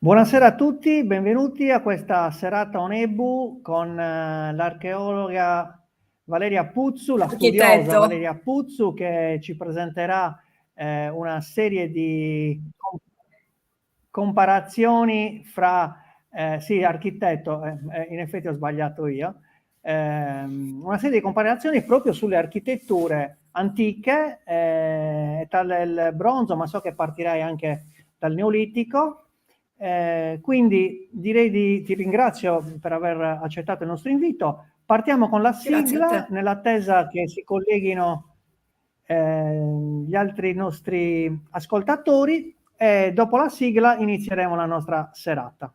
Buonasera a tutti, benvenuti a questa serata Onebu con l'archeologa Valeria Puzzu, la studiosa Architetto. Valeria Puzzu, che ci presenterà una serie di comparazioni fra, sì, architetto, in effetti ho sbagliato io, una serie di comparazioni proprio sulle architetture antiche, dal bronzo, ma so che partirai anche dal Neolitico. Quindi ti ringrazio per aver accettato il nostro invito. Partiamo con la Grazie a sigla, te. nell'attesa che si colleghino gli altri nostri ascoltatori, e dopo la sigla inizieremo la nostra serata.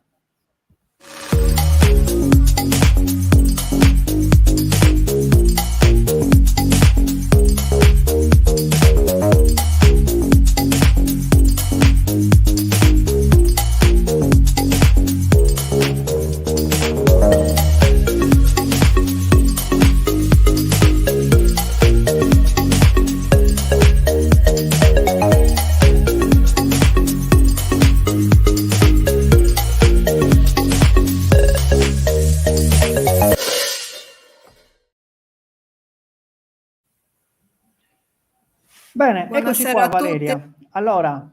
Bene, eccoci Buonasera qua a tutti. Valeria. Allora,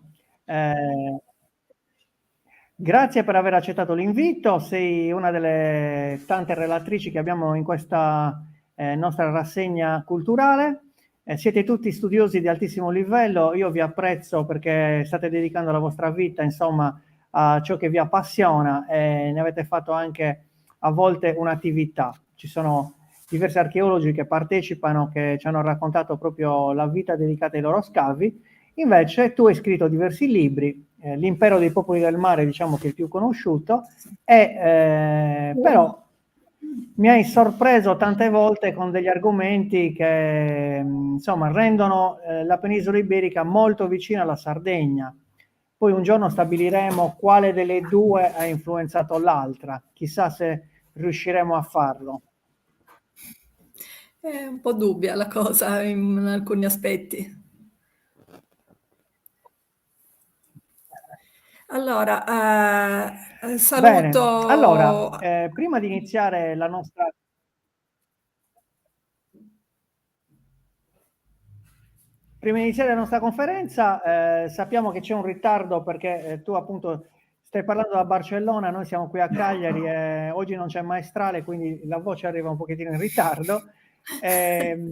grazie per aver accettato l'invito, sei una delle tante relatrici che abbiamo in questa nostra rassegna culturale. Siete tutti studiosi di altissimo livello, io vi apprezzo perché state dedicando la vostra vita, insomma, a ciò che vi appassiona e ne avete fatto anche a volte un'attività. Ci sono diversi archeologi che partecipano, che ci hanno raccontato proprio la vita dedicata ai loro scavi. Invece tu hai scritto diversi libri, L'impero dei popoli del mare diciamo che è il più conosciuto, e però mi hai sorpreso tante volte con degli argomenti che insomma rendono la penisola iberica molto vicina alla Sardegna. Poi un giorno stabiliremo quale delle due ha influenzato l'altra, chissà se riusciremo a farlo. È un po' dubbia la cosa in alcuni aspetti. Allora, Bene, allora, saluto. prima di iniziare la nostra Prima di iniziare la nostra conferenza, sappiamo che c'è un ritardo perché tu appunto stai parlando da Barcellona, noi siamo qui a Cagliari e oggi non c'è maestrale, quindi la voce arriva un pochettino in ritardo. Ehm,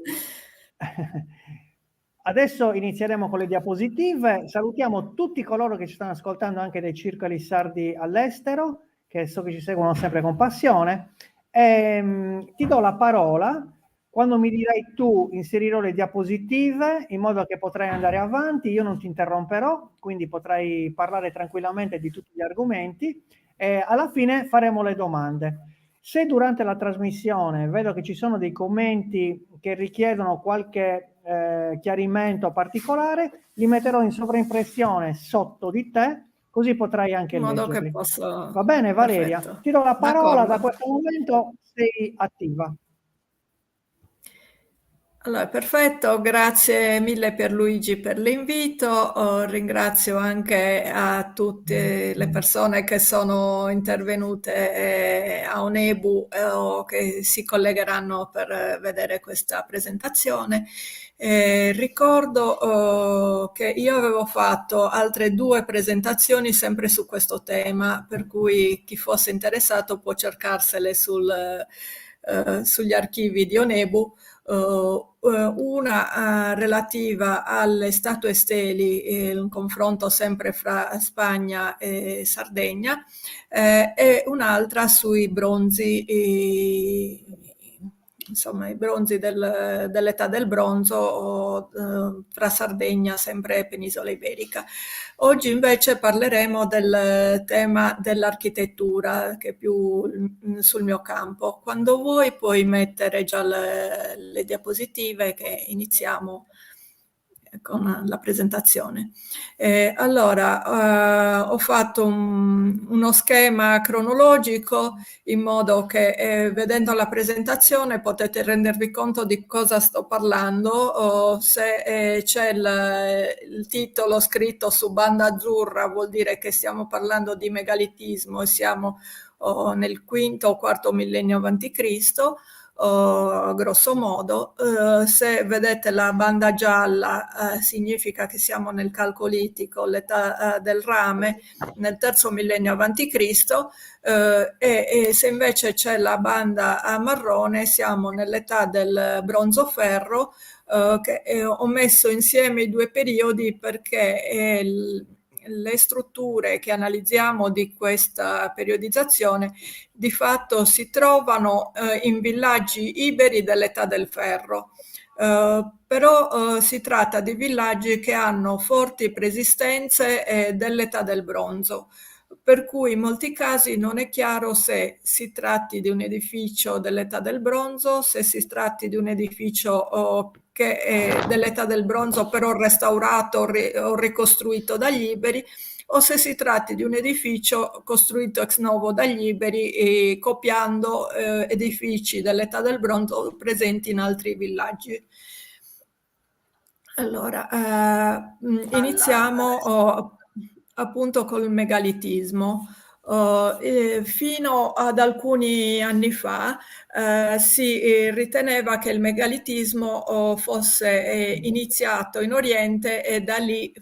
Adesso inizieremo con le diapositive. Salutiamo tutti coloro che ci stanno ascoltando anche dai circoli sardi all'estero, che so che ci seguono sempre con passione. Ti do la parola. Quando mi dirai tu, inserirò le diapositive in modo che potrai andare avanti, io non ti interromperò, quindi potrai parlare tranquillamente di tutti gli argomenti e alla fine faremo le domande. Se durante la trasmissione vedo che ci sono dei commenti che richiedono qualche chiarimento particolare, li metterò in sovraimpressione sotto di te, così potrai anche In modo che leggerli. posso. Va bene, Valeria? Perfetto, Ti do la parola, da d'accordo. questo momento sei attiva. Allora, perfetto, grazie mille Pierluigi per l'invito. Ringrazio anche a tutte le persone che sono intervenute a Onebu o che si collegheranno per vedere questa presentazione. Ricordo che io avevo fatto altre 2 presentazioni sempre su questo tema, per cui chi fosse interessato può cercarsele sugli archivi di Onebu. Una relativa alle statue steli, un confronto sempre fra Spagna e Sardegna, e un'altra sui bronzi, insomma i bronzi dell'età del bronzo fra Sardegna, sempre penisola iberica. Oggi invece parleremo del tema dell'architettura, che è più sul mio campo. Quando vuoi puoi mettere già le diapositive che iniziamo con la presentazione. Allora, ho fatto uno schema cronologico in modo che vedendo la presentazione potete rendervi conto di cosa sto parlando, o se c'è il titolo scritto su banda azzurra vuol dire che stiamo parlando di megalitismo e siamo nel quinto o quarto millennio avanti Cristo, grosso modo. Se vedete la banda gialla significa che siamo nel Calcolitico, l'età del rame, nel terzo millennio avanti Cristo, e se invece c'è la banda marrone siamo nell'età del bronzo-ferro, che ho messo insieme i due periodi perché le strutture che analizziamo di questa periodizzazione di fatto si trovano in villaggi iberi dell'età del ferro. Però si tratta di villaggi che hanno forti preesistenze dell'età del bronzo, per cui in molti casi non è chiaro se si tratti di un edificio dell'età del bronzo, se si tratti di un edificio che è dell'età del bronzo però restaurato o ricostruito dagli iberi, o se si tratti di un edificio costruito ex novo dagli iberi copiando edifici dell'età del bronzo presenti in altri villaggi. Allora, iniziamo appunto col megalitismo. Fino ad alcuni anni fa si riteneva che il megalitismo fosse iniziato in Oriente e da lì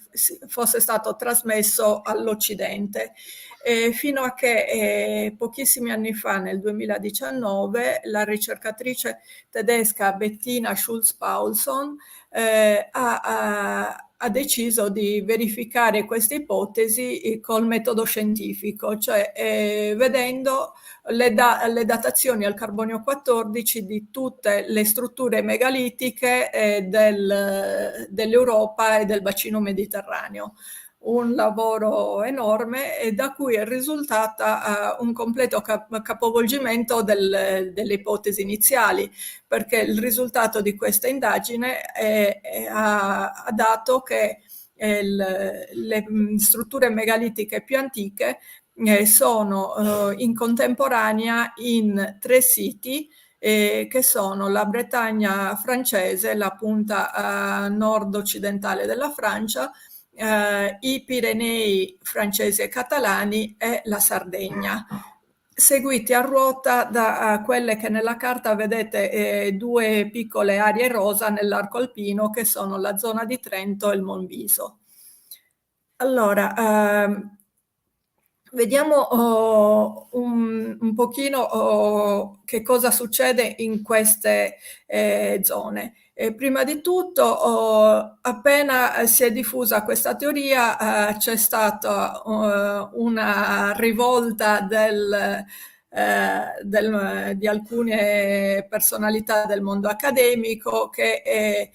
fosse stato trasmesso all'Occidente. Fino a che pochissimi anni fa, nel 2019, la ricercatrice tedesca Bettina Schulz-Paulson ha deciso di verificare questa ipotesi col metodo scientifico, cioè vedendo le datazioni al carbonio 14 di tutte le strutture megalitiche dell'Europa e del bacino mediterraneo. Un lavoro enorme e da cui è risultata un completo capovolgimento delle ipotesi iniziali, perché il risultato di questa indagine ha dato che le strutture megalitiche più antiche sono in contemporanea in 3 siti che sono la Bretagna francese, la punta nord-occidentale della Francia, i Pirenei francesi e catalani e la Sardegna, seguiti a ruota da quelle che nella carta vedete 2 piccole aree rosa nell'arco alpino che sono la zona di Trento e il Monviso. Allora, vediamo un pochino che cosa succede in queste zone. Prima di tutto, appena si è diffusa questa teoria, c'è stata una rivolta di alcune personalità del mondo accademico che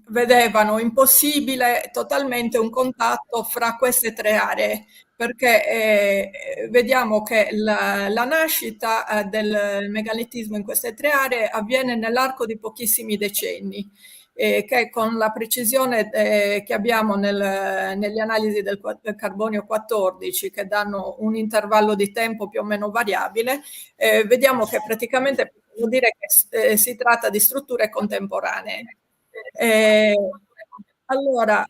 vedevano impossibile totalmente un contatto fra queste 3 aree, perché vediamo che la nascita del megalitismo in queste 3 aree avviene nell'arco di pochissimi decenni, che con la precisione che abbiamo nelle analisi del carbonio 14, che danno un intervallo di tempo più o meno variabile, vediamo che praticamente vuol dire che si tratta di strutture contemporanee. Allora,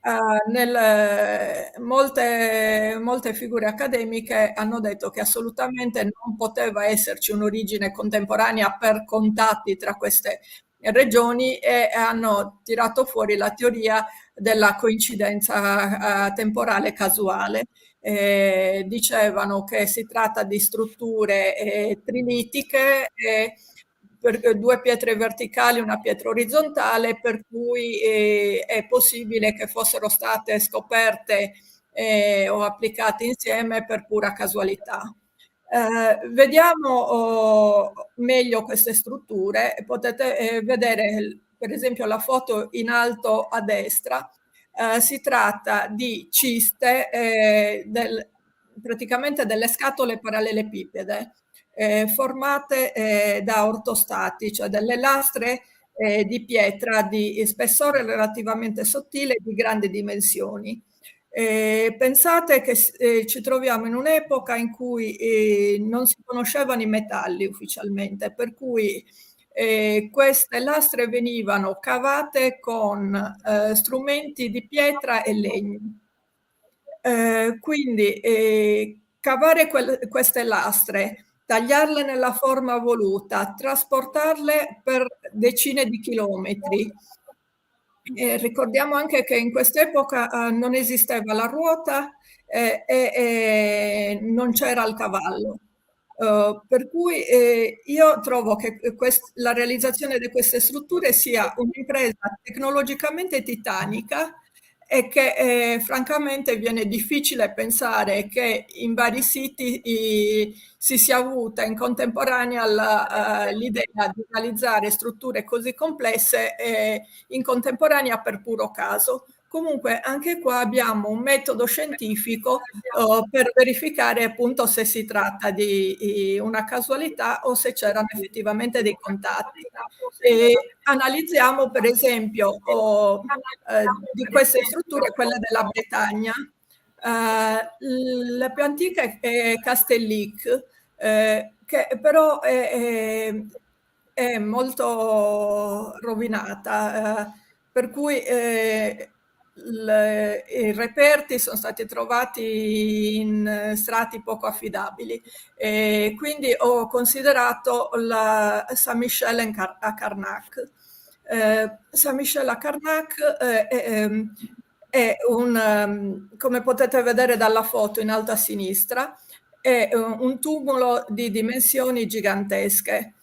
molte figure accademiche hanno detto che assolutamente non poteva esserci un'origine contemporanea per contatti tra queste regioni e hanno tirato fuori la teoria della coincidenza temporale casuale. Dicevano che si tratta di strutture trilitiche per 2 pietre verticali e una pietra orizzontale, per cui è possibile che fossero state scoperte o applicate insieme per pura casualità. Vediamo meglio queste strutture. Potete vedere per esempio la foto in alto a destra. Si tratta di ciste praticamente delle scatole parallelepipede formate da ortostati, cioè delle lastre di pietra di spessore relativamente sottile e di grandi dimensioni. Pensate che ci troviamo in un'epoca in cui non si conoscevano i metalli ufficialmente, per cui queste lastre venivano cavate con strumenti di pietra e legno. Quindi cavare queste lastre, tagliarle nella forma voluta, trasportarle per decine di chilometri. Ricordiamo anche che in quest'epoca non esisteva la ruota e non c'era il cavallo. Per cui io trovo che la realizzazione di queste strutture sia un'impresa tecnologicamente titanica e che francamente viene difficile pensare che in vari siti si sia avuta in contemporanea l'idea di realizzare strutture così complesse in contemporanea per puro caso. Comunque anche qua abbiamo un metodo scientifico per verificare appunto se si tratta di una casualità o se c'erano effettivamente dei contatti. E analizziamo per esempio di queste strutture quelle della Bretagna. La più antica è Castellic, che però è molto rovinata, per cui i reperti sono stati trovati in strati poco affidabili. E quindi ho considerato la Saint-Michel a Carnac. Saint-Michel a Carnac è come potete vedere dalla foto in alto a sinistra, è un tumulo di dimensioni gigantesche.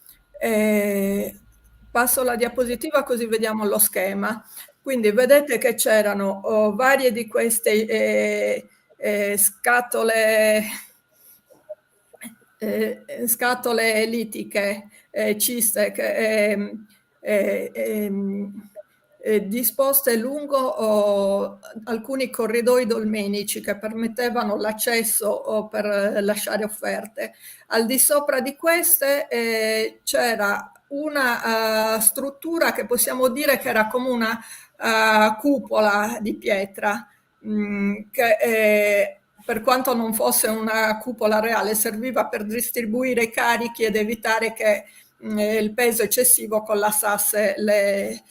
Passo la diapositiva così vediamo lo schema. Quindi vedete che c'erano varie di queste scatole litiche, ciste, disposte lungo alcuni corridoi dolmenici che permettevano l'accesso per lasciare offerte. Al di sopra di queste c'era una struttura che possiamo dire che era come una cupola di pietra, che per quanto non fosse una cupola reale serviva per distribuire i carichi ed evitare che il peso eccessivo collassasse le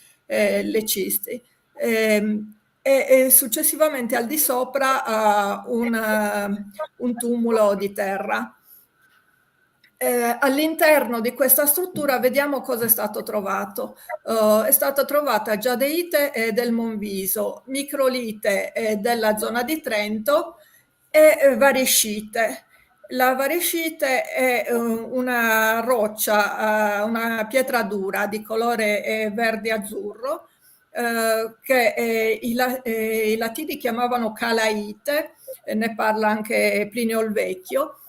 cisti. E successivamente al di sopra un tumulo di terra. All'interno di questa struttura vediamo cosa è stato trovato. È stata trovata giadeite del Monviso, microlite della zona di Trento e variscite. La variscite è una roccia, una pietra dura di colore verde-azzurro, che i latini chiamavano calaite, ne parla anche Plinio il Vecchio,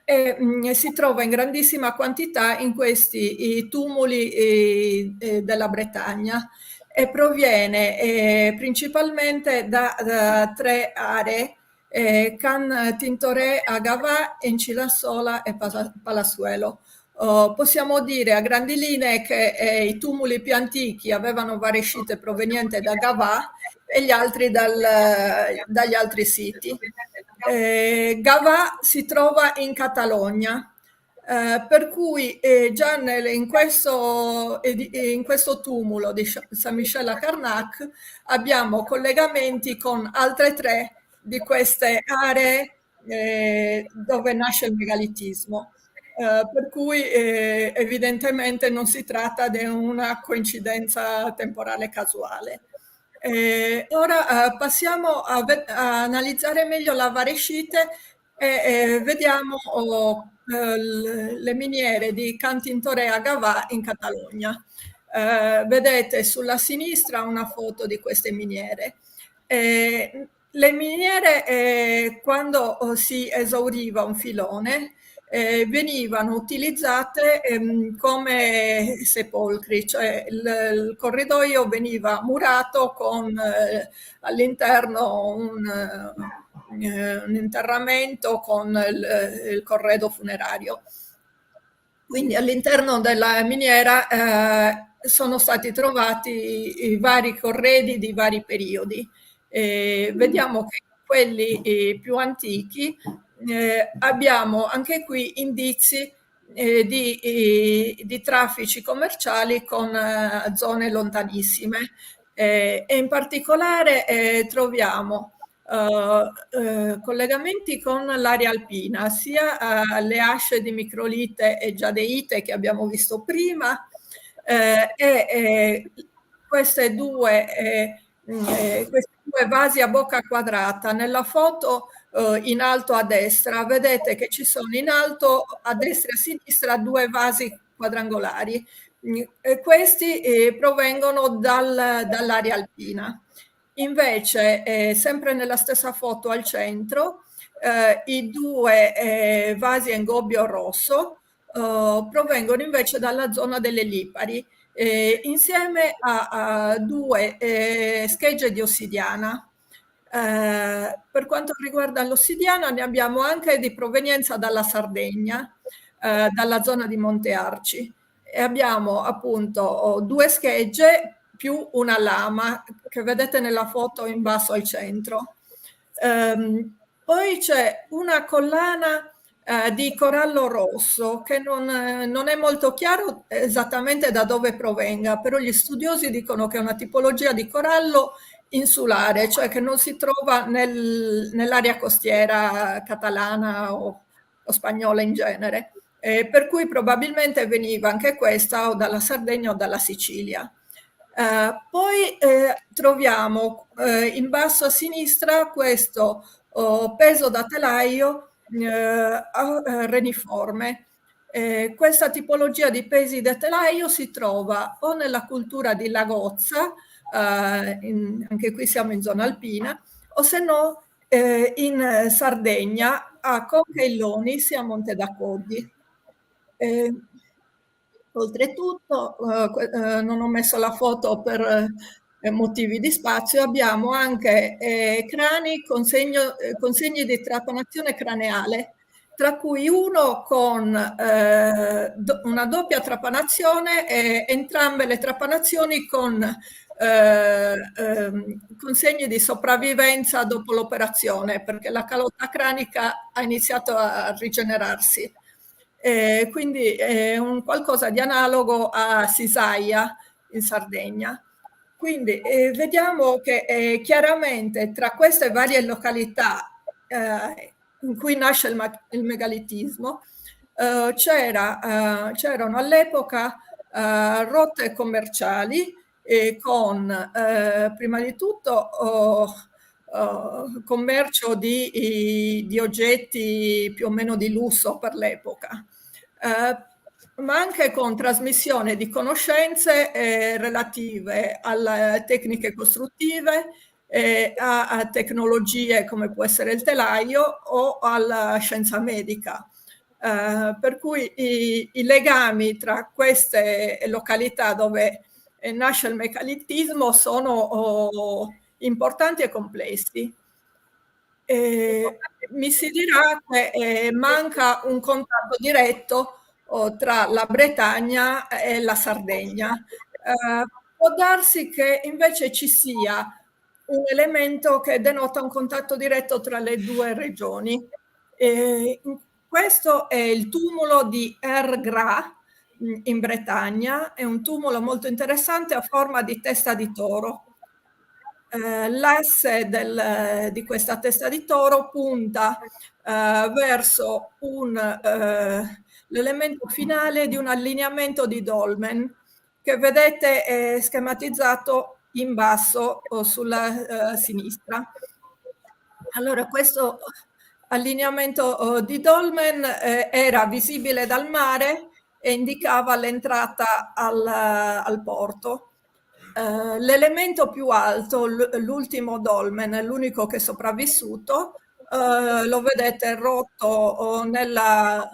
e si trova in grandissima quantità in questi tumuli della Bretagna e proviene principalmente da tre aree: Can Tintoré, Agavà, Encilassola e Palasuelo. Possiamo dire a grandi linee che i tumuli più antichi avevano varescite provenienti da Gavà e gli altri dagli altri siti. Gavà si trova in Catalogna, per cui già in questo tumulo di Saint-Michel a Carnac abbiamo collegamenti con altre tre di queste aree dove nasce il megalitismo. Per cui evidentemente non si tratta di una coincidenza temporale casuale. Ora passiamo a analizzare meglio la varescite e vediamo le miniere di Can Tintoré a Gavà in Catalogna. Vedete sulla sinistra una foto di queste miniere. Le miniere, quando si esauriva un filone, venivano utilizzate come sepolcri, cioè il corridoio veniva murato con all'interno un interramento con il corredo funerario. Quindi all'interno della miniera sono stati trovati i vari corredi di vari periodi. Vediamo che quelli più antichi abbiamo anche qui indizi di traffici commerciali con zone lontanissime e in particolare troviamo collegamenti con l'area alpina, sia alle asce di microlite e giadeite che abbiamo visto prima, queste due vasi a bocca quadrata. Nella foto in alto a destra vedete che ci sono in alto a destra e a sinistra due vasi quadrangolari. Questi provengono dall'area alpina. Invece, sempre nella stessa foto al centro, i due vasi a ingobbio rosso provengono invece dalla zona delle Lipari, insieme a due schegge di ossidiana. Per quanto riguarda l'ossidiana, ne abbiamo anche di provenienza dalla Sardegna, dalla zona di Monte Arci. E abbiamo appunto due schegge più una lama che vedete nella foto in basso al centro. Poi c'è una collana di corallo rosso che non è molto chiaro esattamente da dove provenga, però gli studiosi dicono che è una tipologia di corallo insulare, cioè che non si trova nell'area costiera catalana o spagnola in genere, per cui probabilmente veniva anche questa o dalla Sardegna o dalla Sicilia. Poi troviamo in basso a sinistra questo peso da telaio reniforme. Questa tipologia di pesi da telaio si trova o nella cultura di Lagozza, anche qui siamo in zona alpina, o se no in Sardegna a Concheilloni, sia a Monte d'Accordi. Oltretutto, non ho messo la foto per motivi di spazio, abbiamo anche crani con segni di trapanazione craneale, tra cui uno con una doppia trapanazione e entrambe le trapanazioni con segni di sopravvivenza dopo l'operazione, perché la calotta cranica ha iniziato a rigenerarsi. Quindi è un qualcosa di analogo a Sisaia in Sardegna. Quindi vediamo che chiaramente tra queste varie località in cui nasce il megalitismo c'erano all'epoca rotte commerciali con prima di tutto commercio di oggetti più o meno di lusso per l'epoca, ma anche con trasmissione di conoscenze relative alle tecniche costruttive, a tecnologie come può essere il telaio o alla scienza medica. Per cui i legami tra queste località dove nasce il megalitismo sono importanti e complessi. Mi si dirà che manca un contatto diretto tra la Bretagna e la Sardegna. Può darsi che invece ci sia un elemento che denota un contatto diretto tra le due regioni. Questo è il tumulo di Ergra in Bretagna, è un tumulo molto interessante a forma di testa di toro. L'asse di questa testa di toro punta verso l'elemento finale di un allineamento di dolmen che vedete schematizzato in basso o sulla sinistra. Allora, questo allineamento di dolmen era visibile dal mare e indicava l'entrata al porto. L'elemento più alto, l'ultimo dolmen, l'unico che è sopravvissuto, lo vedete rotto nella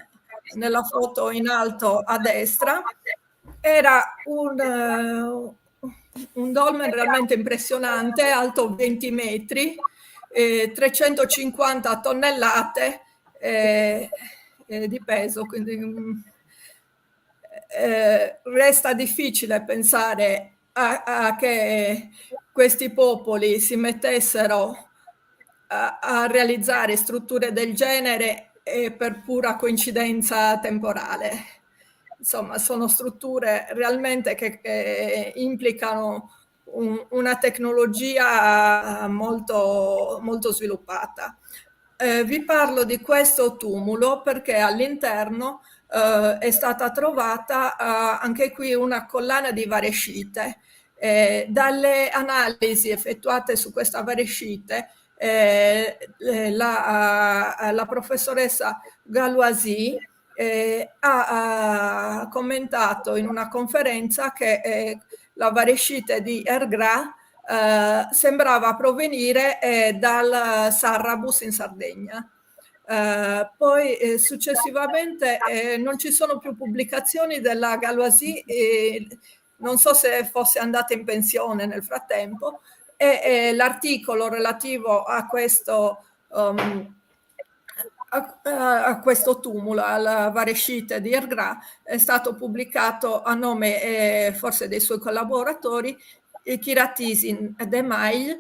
foto in alto a destra. Era un dolmen realmente impressionante, alto 20 metri, 350 tonnellate di peso, quindi resta difficile pensare a che questi popoli si mettessero a realizzare strutture del genere per pura coincidenza temporale. Insomma, sono strutture realmente che implicano una tecnologia molto, molto sviluppata. Vi parlo di questo tumulo perché all'interno è stata trovata anche qui una collana di varescite. Dalle analisi effettuate su questa varescite, la professoressa Galoisi ha commentato in una conferenza che la varescite di Ergra sembrava provenire dal Sarrabus in Sardegna. Poi successivamente non ci sono più pubblicazioni della Galoisi, non so se fosse andata in pensione nel frattempo, e l'articolo relativo a questo a questo tumulo, alla varescite di Ergra, è stato pubblicato a nome forse dei suoi collaboratori, Kiratisin e Demail,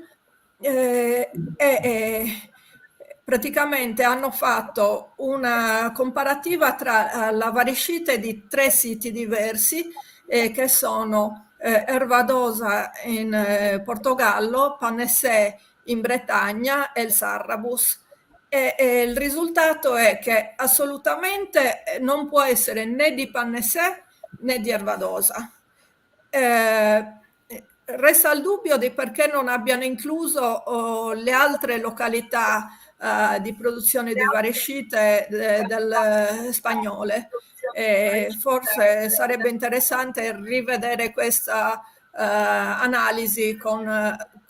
praticamente hanno fatto una comparativa tra la varescite di 3 siti diversi che sono Ervadosa in Portogallo, Panessè in Bretagna e il Sarrabus. E il risultato è che assolutamente non può essere né di Panessè né di Ervadosa. Resta il dubbio di perché non abbiano incluso le altre località di produzione di varescite del spagnole. Forse sarebbe interessante rivedere questa analisi con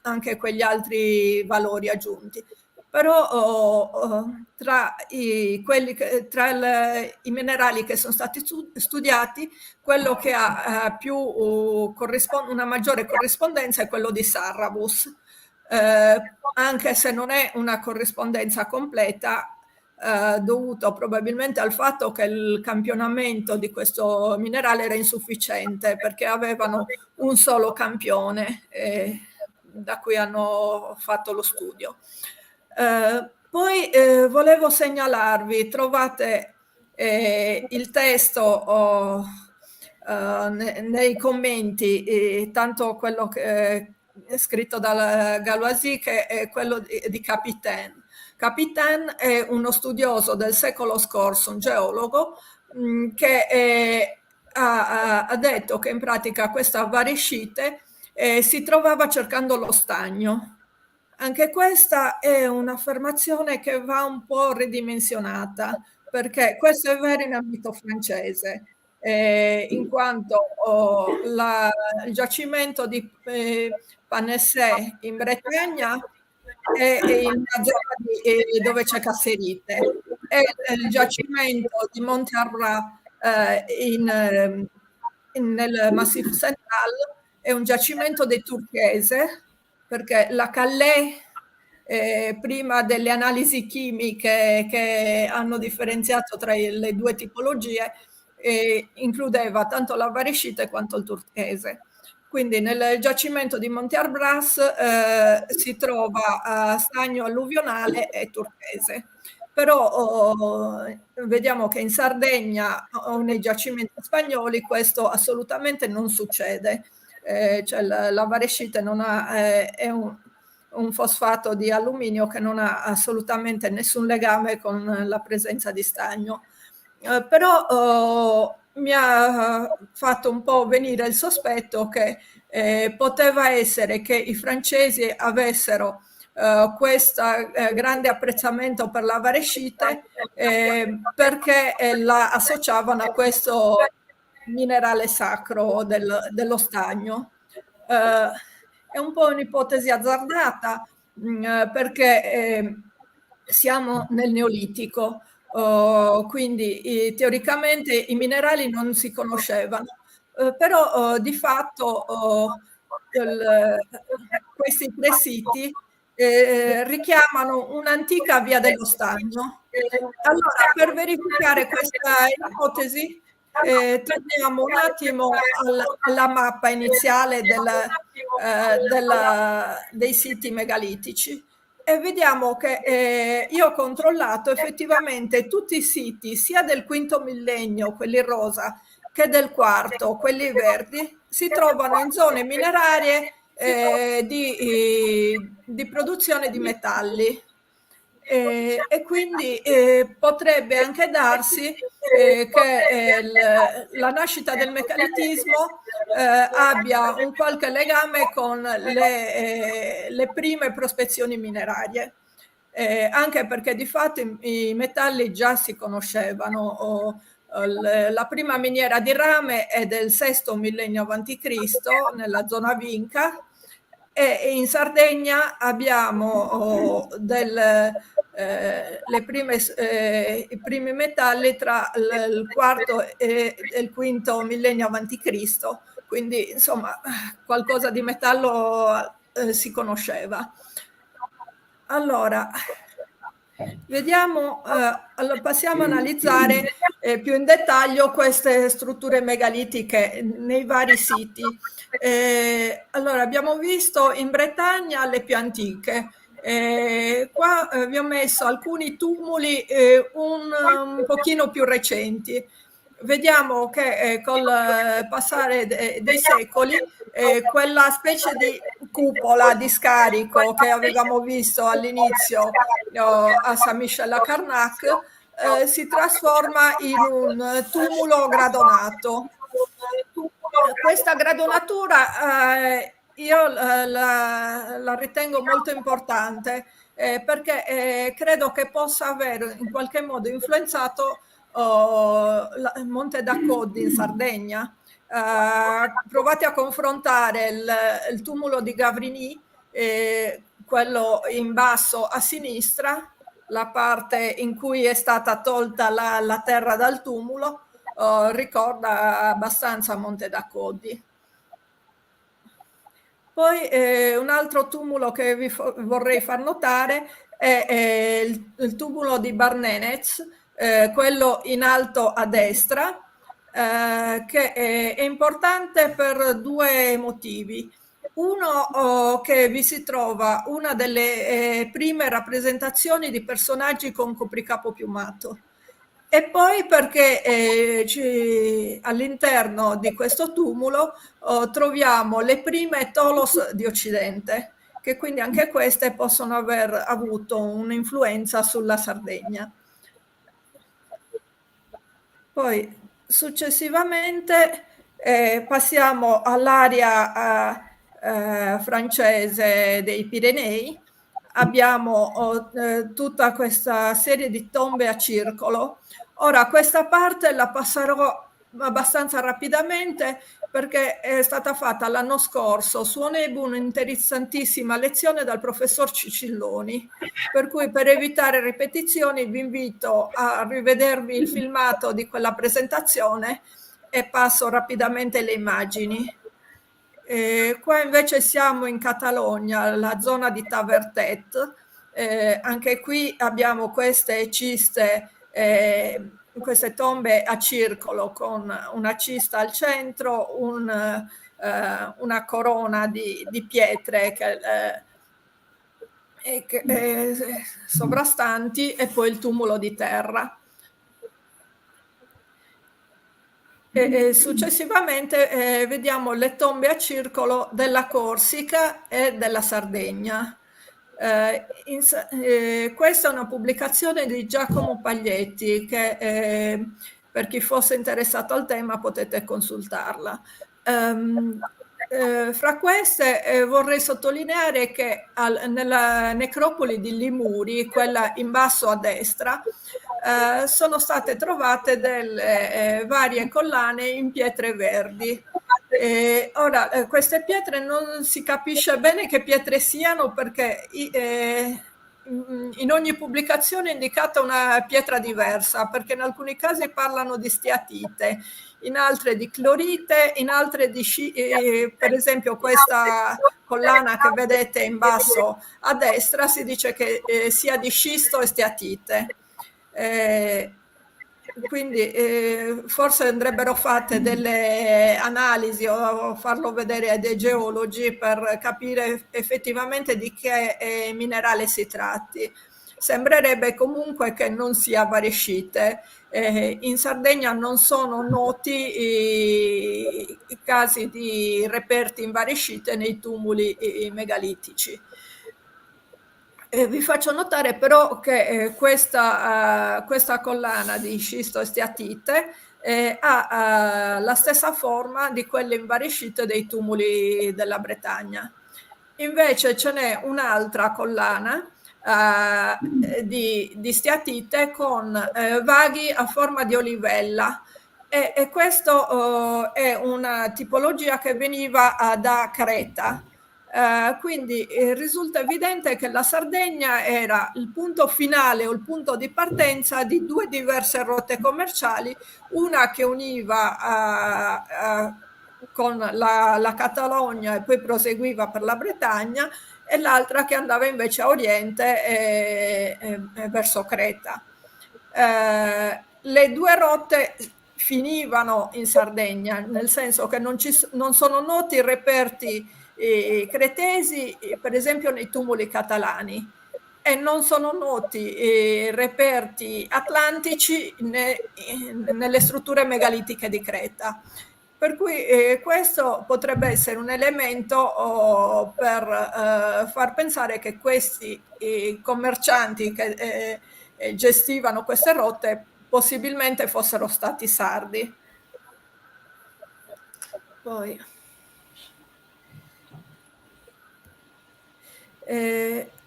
anche quegli altri valori aggiunti. Però tra i minerali che sono stati studiati, quello che ha più una maggiore corrispondenza è quello di Sarrabus, anche se non è una corrispondenza completa, dovuto probabilmente al fatto che il campionamento di questo minerale era insufficiente, perché avevano un solo campione da cui hanno fatto lo studio. Poi volevo segnalarvi, trovate il testo nei commenti, tanto quello che è scritto da Galoisi che è quello di Capitain. Capitain è uno studioso del secolo scorso, un geologo, che ha detto che in pratica questa varescite si trovava cercando lo stagno. Anche questa è un'affermazione che va un po' ridimensionata, perché questo è vero in ambito francese, in quanto il giacimento di Panessè in Bretagna è in una zona dove c'è casserite, e il giacimento di Monte Arbrat nel Massif Central è un giacimento dei turchese, perché la Calais, prima delle analisi chimiche che hanno differenziato tra le due tipologie, includeva tanto la varescite quanto il turchese. Quindi nel giacimento di Monte Arbras si trova stagno alluvionale e turchese. Però vediamo che in Sardegna o nei giacimenti spagnoli questo assolutamente non succede. Cioè la varescite non ha, è un fosfato di alluminio che non ha assolutamente nessun legame con la presenza di stagno. Però mi ha fatto un po' venire il sospetto che poteva essere che i francesi avessero questo grande apprezzamento per la varescite perché la associavano a questo minerale sacro dello stagno. È un po' un'ipotesi azzardata perché siamo nel Neolitico, quindi teoricamente i minerali non si conoscevano, però di fatto questi 3 siti richiamano un'antica via dello stagno. Allora, per verificare questa ipotesi torniamo un attimo alla mappa iniziale dei siti megalitici e vediamo che io ho controllato effettivamente tutti i siti, sia del quinto millennio, quelli rosa, che del quarto, quelli verdi, si trovano in zone minerarie di produzione di metalli. E quindi potrebbe anche darsi che la nascita del meccanitismo abbia un qualche legame con le prime prospezioni minerarie. Anche perché di fatto i metalli già si conoscevano. La prima miniera di rame è del VI millennio a.C. nella zona Vinca, e in Sardegna abbiamo i primi metalli tra il quarto e il quinto millennio avanti Cristo, quindi insomma qualcosa di metallo si conosceva. Allora, vediamo, allora passiamo a analizzare più in dettaglio queste strutture megalitiche nei vari siti. Allora, abbiamo visto in Bretagna le più antiche. Qua vi ho messo alcuni tumuli un pochino più recenti. Vediamo che col passare dei secoli quella specie di cupola di scarico che avevamo visto all'inizio a Saint-Michel-la-Carnac si trasforma in un tumulo gradonato. Questa gradonatura io la ritengo molto importante perché credo che possa aver in qualche modo influenzato il Monte d'Accoddi in Sardegna. Provate a confrontare il tumulo di Gavrigny, quello in basso a sinistra, la parte in cui è stata tolta la terra dal tumulo, ricorda abbastanza Monte d'Accoddi. Poi un altro tumulo che vi vorrei far notare è il tumulo di Barnenez, quello in alto a destra, che è importante per due motivi. Uno, che vi si trova una delle prime rappresentazioni di personaggi con copricapo piumato. E poi perché all'interno di questo tumulo troviamo le prime tolos di Occidente, che quindi anche queste possono aver avuto un'influenza sulla Sardegna. Poi successivamente passiamo all'area francese dei Pirenei. Abbiamo tutta questa serie di tombe a circolo. Ora, questa parte la passerò abbastanza rapidamente perché è stata fatta l'anno scorso su Onebu un'interessantissima lezione dal professor Cicilloni, per cui per evitare ripetizioni vi invito a rivedervi il filmato di quella presentazione e passo rapidamente le immagini. Qua invece siamo in Catalogna, la zona di Tavertet. Anche qui abbiamo queste ciste, queste tombe a circolo con una cista al centro, una corona di pietre sovrastanti e poi il tumulo di terra. E successivamente vediamo le tombe a circolo della Corsica e della Sardegna. Questa è una pubblicazione di Giacomo Paglietti che per chi fosse interessato al tema potete consultarla. Fra queste vorrei sottolineare che nella necropoli di Limuri, quella in basso a destra, sono state trovate delle varie collane in pietre verdi. Ora, queste pietre non si capisce bene che pietre siano perché in ogni pubblicazione è indicata una pietra diversa, perché in alcuni casi parlano di steatite, in altre di clorite, in altre per esempio questa collana che vedete in basso a destra si dice che sia di scisto e steatite. quindi forse andrebbero fatte delle analisi o farlo vedere a dei geologi per capire effettivamente di che minerale si tratti. Sembrerebbe comunque che non sia variscite. In Sardegna non sono noti i casi di reperti in variscite nei tumuli megalitici. Vi faccio notare però che questa collana di scistoesteatite ha la stessa forma di quelle invariscite dei tumuli della Bretagna. Invece ce n'è un'altra collana di steatite con vaghi a forma di olivella. E questo è una tipologia che veniva da Creta. Quindi risulta evidente che la Sardegna era il punto finale o il punto di partenza di due diverse rotte commerciali, una che univa con la Catalogna e poi proseguiva per la Bretagna, e l'altra che andava invece a oriente verso Creta. Le due rotte finivano in Sardegna, nel senso che non sono noti reperti cretesi, per esempio nei tumuli catalani, e non sono noti reperti atlantici nelle strutture megalitiche di Creta. Per cui questo potrebbe essere un elemento per far pensare che questi commercianti che gestivano queste rotte possibilmente fossero stati sardi. Poi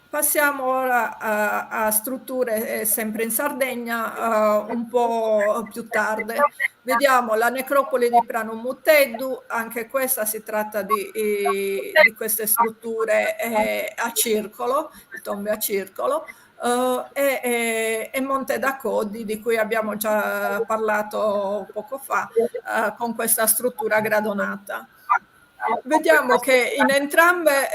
passiamo ora a strutture sempre in Sardegna un po' più tarde. Vediamo la necropoli di Pranum Mutteddu, anche questa si tratta di queste strutture a circolo, tombe a circolo, e Monte da Coddi, di cui abbiamo già parlato poco fa, con questa struttura gradonata. Vediamo che in entrambe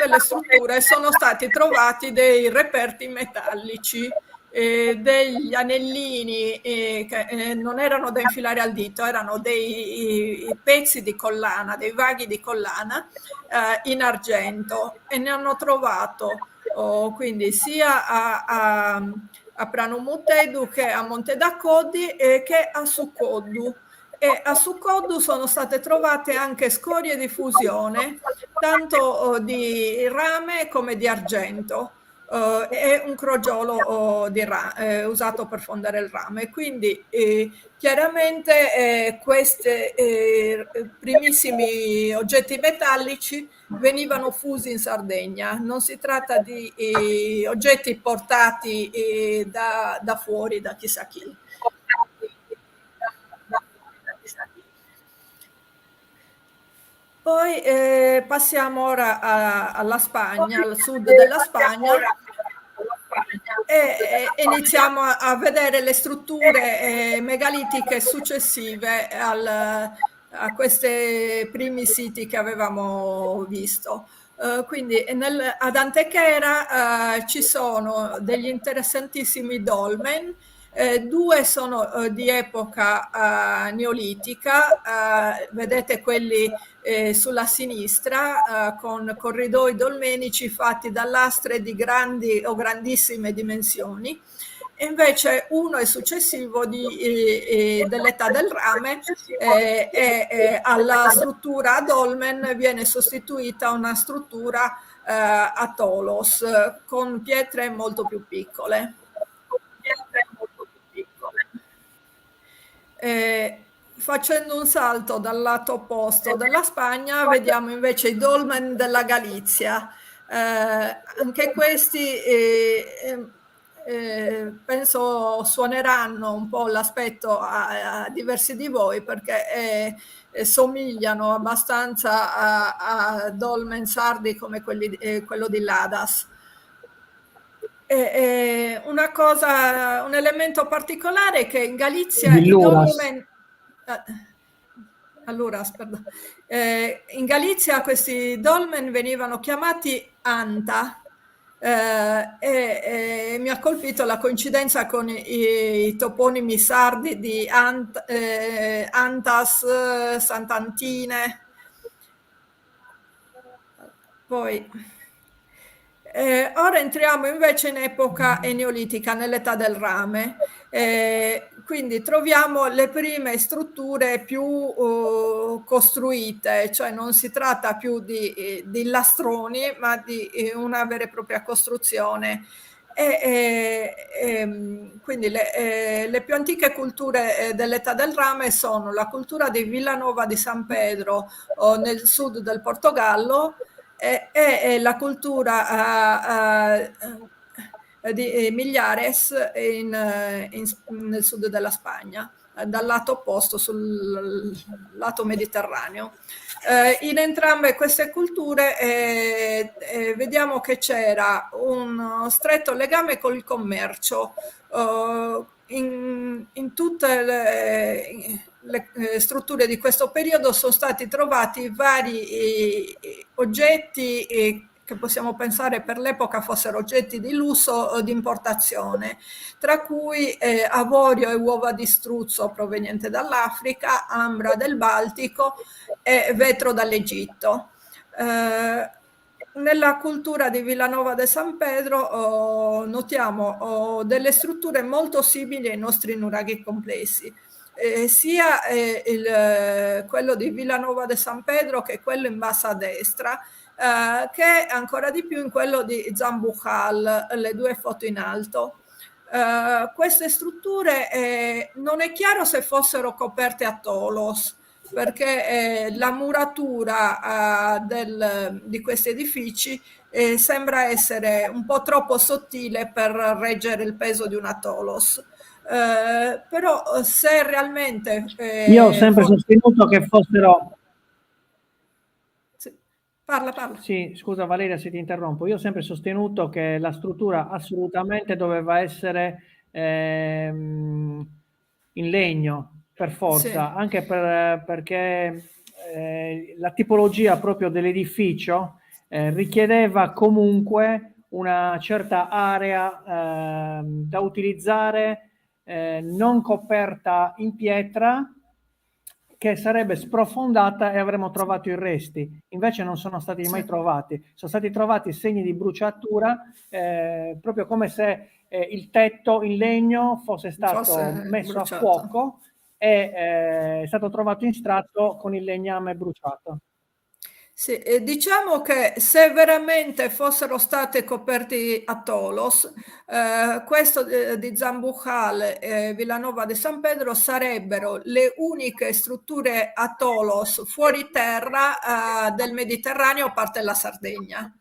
le strutture sono stati trovati dei reperti metallici, degli anellini che non erano da infilare al dito, erano dei pezzi di collana, dei vaghi di collana in argento, e ne hanno trovato quindi sia a Pranum Mutteddu che a Monte da Coddi che a Succoddu. E a Succoddu sono state trovate anche scorie di fusione, tanto di rame come di argento, e un crogiolo usato per fondere il rame. Quindi chiaramente questi primissimi oggetti metallici venivano fusi in Sardegna. Non si tratta di oggetti portati da fuori, da chissà chi. Poi passiamo ora alla Spagna, al sud della Spagna, e iniziamo a vedere le strutture megalitiche successive a questi primi siti che avevamo visto. Quindi ad Antequera ci sono degli interessantissimi dolmen. Due sono di epoca neolitica, vedete quelli sulla sinistra, con corridoi dolmenici fatti da lastre di grandi o grandissime dimensioni. E invece uno è successivo dell'età del rame, e alla struttura a dolmen viene sostituita una struttura a tolos con pietre molto più piccole. Facendo un salto dal lato opposto della Spagna, vediamo invece i dolmen della Galizia. Anche questi penso suoneranno un po' l'aspetto a diversi di voi, perché somigliano abbastanza a dolmen sardi come quello di Ladas. Un elemento particolare è che in Galizia i dolmen, in Galizia questi dolmen venivano chiamati anta, e mi ha colpito la coincidenza con i toponimi sardi di Antas, Sant'Antine. Poi, ora entriamo invece in epoca neolitica, nell'età del rame. Quindi troviamo le prime strutture più costruite, cioè non si tratta più di lastroni, ma di una vera e propria costruzione. Quindi le più antiche culture dell'età del rame sono la cultura di Villanova di San Pedro nel sud del Portogallo e la cultura di Millares nel sud della Spagna, dal lato opposto, sul lato mediterraneo. In entrambe queste culture vediamo che c'era un stretto legame con il commercio. In tutte le strutture di questo periodo sono stati trovati vari oggetti che possiamo pensare per l'epoca fossero oggetti di lusso o di importazione, tra cui avorio e uova di struzzo proveniente dall'Africa, ambra del Baltico e vetro dall'Egitto. Nella cultura di Villanova de San Pedro notiamo delle strutture molto simili ai nostri nuraghi complessi. Sia quello di Villanova de San Pedro che quello in basso a destra, che ancora di più in quello di Zambucal, le due foto in alto. Queste strutture non è chiaro se fossero coperte a tolos, perché la muratura di questi edifici sembra essere un po' troppo sottile per reggere il peso di una tolos. Però se realmente Io ho sempre sostenuto che fossero... sì, parla. Sì, scusa Valeria se ti interrompo. Io ho sempre sostenuto che la struttura assolutamente doveva essere in legno, per Sì, forza, anche perché la tipologia proprio dell'edificio richiedeva comunque una certa area da utilizzare non coperta in pietra, che sarebbe sprofondata e avremmo trovato i resti. Invece non sono stati mai sì, trovati. Sono stati trovati segni di bruciatura, proprio come se il tetto in legno fosse stato fosse messo a bruciato. fuoco e è stato trovato in strato con il legname bruciato. Sì, diciamo che se veramente fossero state coperti a tolos, questo di Zambucal e Villanova di San Pedro sarebbero le uniche strutture a tolos fuori terra del Mediterraneo, a parte la Sardegna.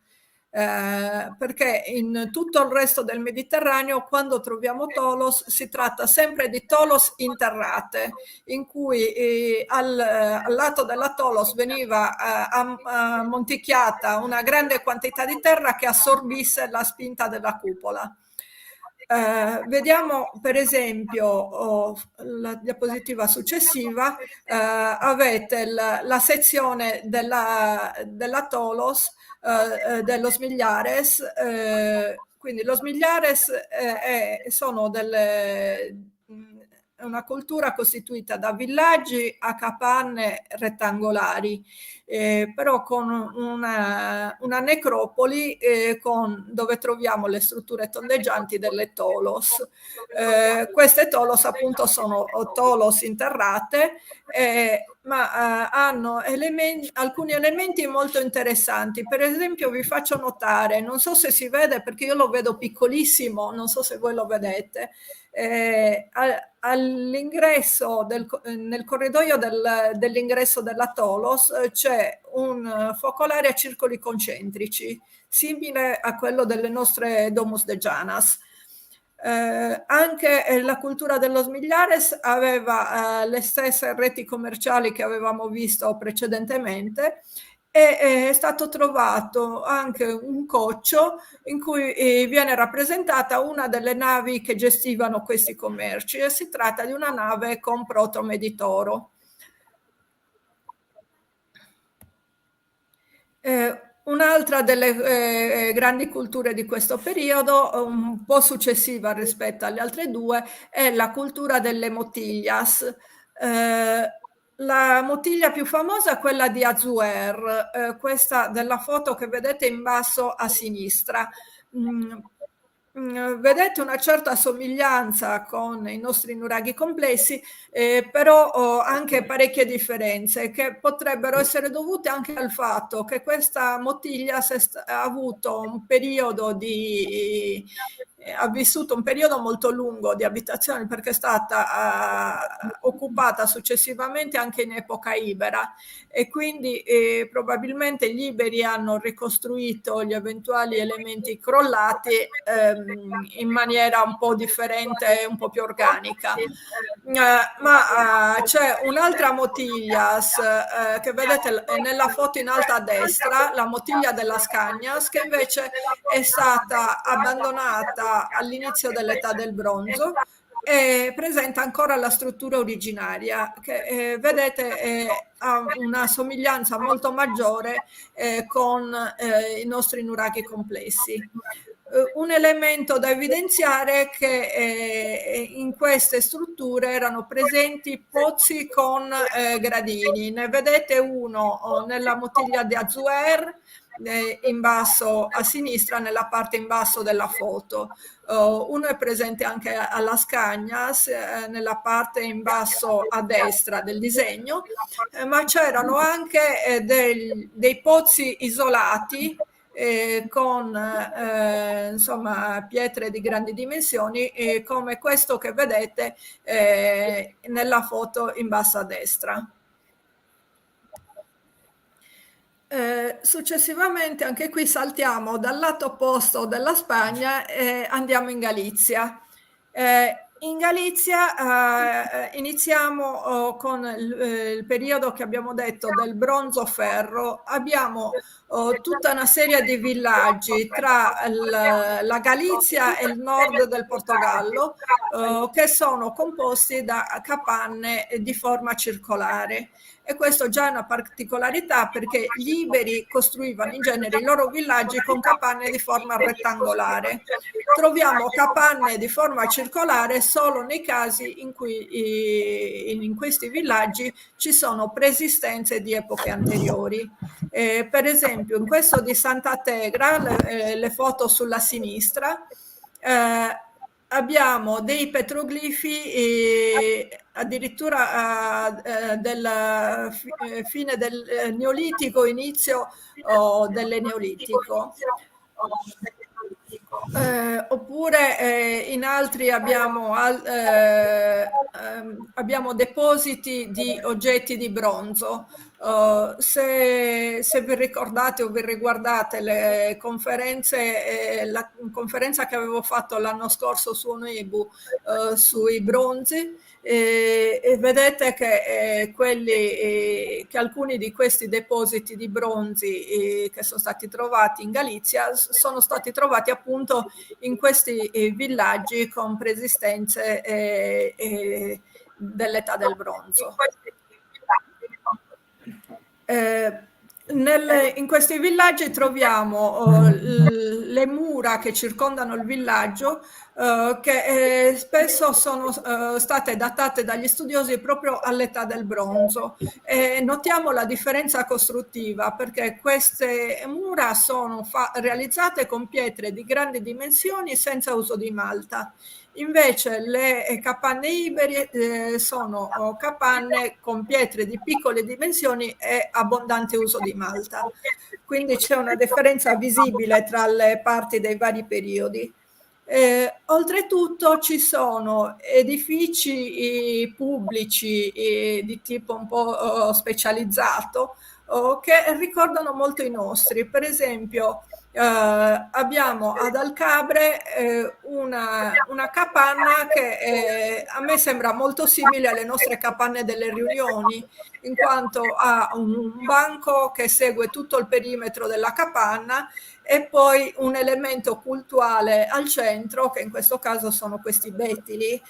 Perché in tutto il resto del Mediterraneo, quando troviamo tolos, si tratta sempre di tolos interrate, in cui al lato della tolos veniva ammonticchiata una grande quantità di terra che assorbisse la spinta della cupola. Vediamo per esempio la diapositiva successiva, avete la sezione della Tolos, dello Millares, quindi lo Millares sono una cultura costituita da villaggi a capanne rettangolari, però con una necropoli dove troviamo le strutture tondeggianti delle tolos. Queste tolos appunto sono tolos interrate, ma hanno alcuni elementi molto interessanti. Per esempio vi faccio notare, non so se si vede perché io lo vedo piccolissimo, non so se voi lo vedete, all'ingresso nel corridoio dell'ingresso della Tolos c'è un focolare a circoli concentrici, simile a quello delle nostre Domus de Janas. Anche la cultura dello Millares aveva le stesse reti commerciali che avevamo visto precedentemente e è stato trovato anche un coccio in cui viene rappresentata una delle navi che gestivano questi commerci e si tratta di una nave con protomeditoro. Un'altra delle grandi culture di questo periodo, un po' successiva rispetto alle altre due, è la cultura delle motillas. La motiglia più famosa è quella di Azuer, questa della foto che vedete in basso a sinistra. Mm, Vedete una certa somiglianza con i nostri nuraghi complessi, però ho anche parecchie differenze che potrebbero essere dovute anche al fatto che questa motiglia ha avuto un periodo di ha vissuto un periodo molto lungo di abitazione perché è stata occupata successivamente anche in epoca ibera e quindi probabilmente gli iberi hanno ricostruito gli eventuali elementi crollati in maniera un po' differente, un po' più organica. Ma c'è un'altra motiglias che vedete nella foto in alto a destra, la motiglia della Scagnas, che invece è stata abbandonata all'inizio dell'età del bronzo e presenta ancora la struttura originaria che vedete ha una somiglianza molto maggiore con i nostri nuraghi complessi. Un elemento da evidenziare è che in queste strutture erano presenti pozzi con gradini. Ne vedete uno nella motiglia di Azuer, in basso a sinistra, nella parte in basso della foto. Uno è presente anche alla Scagnas, nella parte in basso a destra del disegno, ma c'erano anche dei pozzi isolati con insomma pietre di grandi dimensioni come questo che vedete nella foto in basso a destra. Successivamente anche qui saltiamo dal lato opposto della Spagna e andiamo in Galizia. In Galizia iniziamo con il periodo che abbiamo detto del bronzo-ferro. Abbiamo tutta una serie di villaggi tra la Galizia e il nord del Portogallo che sono composti da capanne di forma circolare. E questo già è una particolarità perché gli iberi costruivano in genere i loro villaggi con capanne di forma rettangolare. Troviamo capanne di forma circolare solo nei casi in cui in questi villaggi ci sono preesistenze di epoche anteriori. Per esempio in questo di Santa Tegra, le foto sulla sinistra, abbiamo dei petroglifi addirittura del fine del Neolitico, inizio del Neolitico. Oppure in altri abbiamo depositi di oggetti di bronzo. Se vi ricordate o vi riguardate le conferenze, la conferenza che avevo fatto l'anno scorso su Onebu sui bronzi, e vedete che che alcuni di questi depositi di bronzi che sono stati trovati in Galizia sono stati trovati appunto in questi villaggi con preesistenze dell'età del bronzo. In questi villaggi troviamo le mura che circondano il villaggio che spesso sono state datate dagli studiosi proprio all'età del bronzo. Notiamo la differenza costruttiva perché queste mura sono realizzate con pietre di grandi dimensioni senza uso di malta. Invece le capanne iberi sono capanne con pietre di piccole dimensioni e abbondante uso di malta. Quindi c'è una differenza visibile tra le parti dei vari periodi. Oltretutto ci sono edifici pubblici di tipo un po' specializzato che ricordano molto i nostri. Per esempio abbiamo ad Alcabre una capanna che a me sembra molto simile alle nostre capanne delle riunioni, in quanto ha un banco che segue tutto il perimetro della capanna e poi un elemento cultuale al centro, che in questo caso sono questi bettili,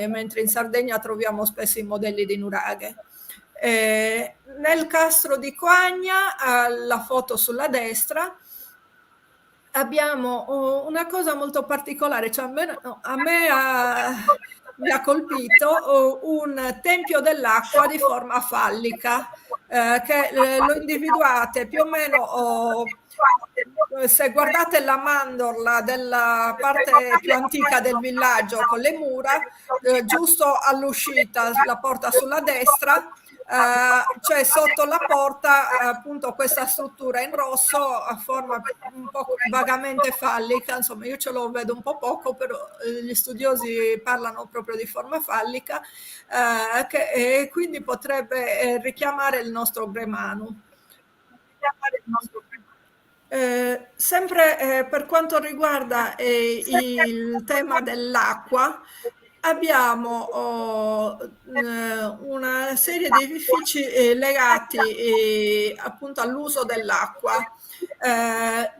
mentre in Sardegna troviamo spesso i modelli di nuraghe. Nel Castro di Coagna, la foto sulla destra, abbiamo una cosa molto particolare, cioè mi ha colpito un tempio dell'acqua di forma fallica, che lo individuate più o meno, se guardate la mandorla della parte più antica del villaggio con le mura, giusto all'uscita, la porta sulla destra, c'è sotto la porta appunto questa struttura in rosso a forma un po' vagamente fallica, insomma io ce lo vedo un po' poco, però gli studiosi parlano proprio di forma fallica, e quindi potrebbe richiamare il nostro Gremanu. Sempre per quanto riguarda il tema dell'acqua, abbiamo una serie di edifici legati appunto all'uso dell'acqua. Eh,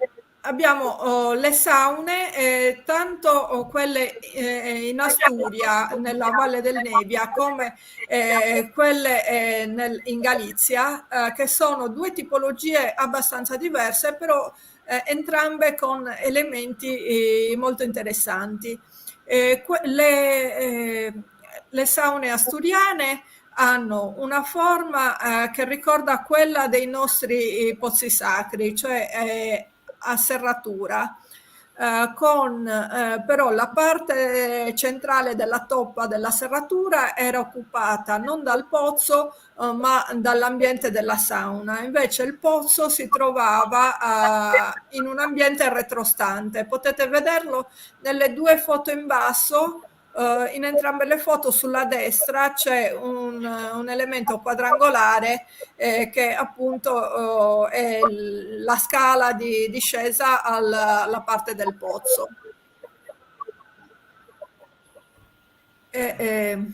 Abbiamo le saune, tanto quelle in Asturia, nella Valle del Nebbia, come quelle in Galizia, che sono due tipologie abbastanza diverse, però entrambe con elementi molto interessanti. Le saune asturiane hanno una forma che ricorda quella dei nostri pozzi sacri, cioè a serratura, con però la parte centrale della toppa della serratura era occupata non dal pozzo ma dall'ambiente della sauna. Invece il pozzo si trovava in un ambiente retrostante. Potete vederlo nelle due foto in basso. In entrambe le foto sulla destra c'è un elemento quadrangolare che appunto è la scala di discesa alla parte del pozzo. E,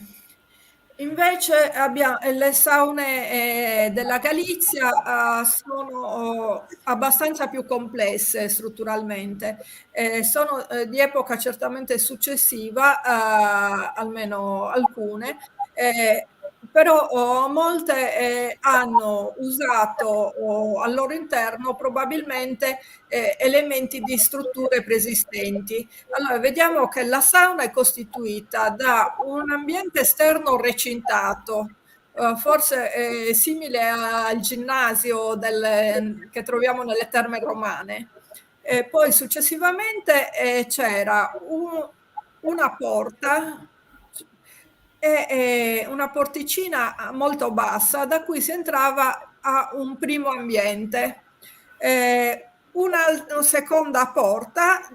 invece abbiamo le saune della Galizia, sono abbastanza più complesse strutturalmente, sono di epoca certamente successiva, almeno alcune, però molte hanno usato al loro interno probabilmente elementi di strutture preesistenti. Allora, vediamo che la sauna è costituita da un ambiente esterno recintato, forse simile al ginnasio che troviamo nelle terme romane. Poi successivamente c'era una porta e una porticina molto bassa da cui si entrava a un primo ambiente. Una seconda porta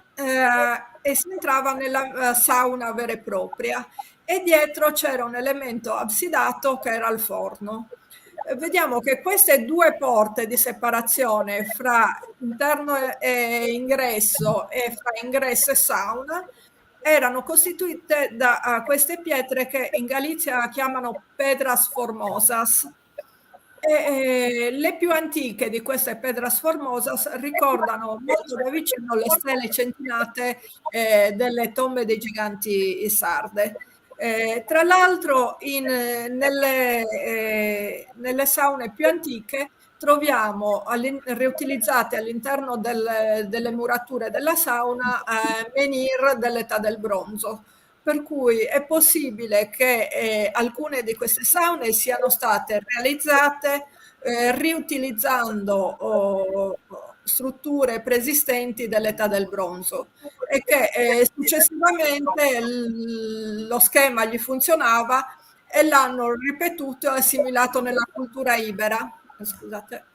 e si entrava nella sauna vera e propria e dietro c'era un elemento absidato che era il forno. Vediamo che queste due porte di separazione fra interno e ingresso e fra ingresso e sauna erano costituite da queste pietre che in Galizia chiamano pedras formosas. Le più antiche di queste pedras formosas ricordano molto da vicino le stele centinate delle tombe dei giganti sarde. Tra l'altro nelle saune più antiche troviamo riutilizzate all'interno delle murature della sauna menhir dell'età del bronzo, per cui è possibile che alcune di queste saune siano state realizzate riutilizzando strutture preesistenti dell'età del bronzo e che successivamente lo schema gli funzionava e l'hanno ripetuto e assimilato nella cultura ibera. Scusate.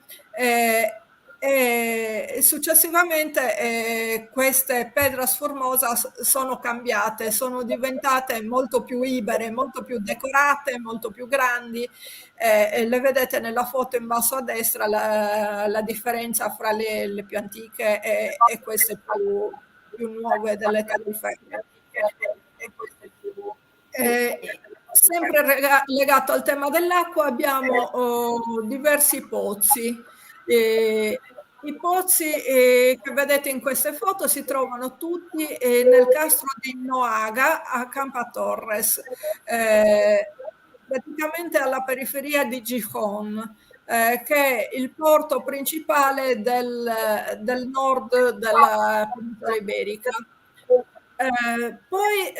E successivamente queste pedras formosas sono cambiate, sono diventate molto più ibere, molto più decorate, molto più grandi. Le vedete nella foto in basso a destra la differenza fra le più antiche e queste più nuove dell'età del ferro. Sempre legato al tema dell'acqua abbiamo diversi pozzi. I pozzi che vedete in queste foto si trovano tutti nel castro di Noaga a Campa Torres. praticamente alla periferia di Gijón, che è il porto principale del nord della penisola iberica. Poi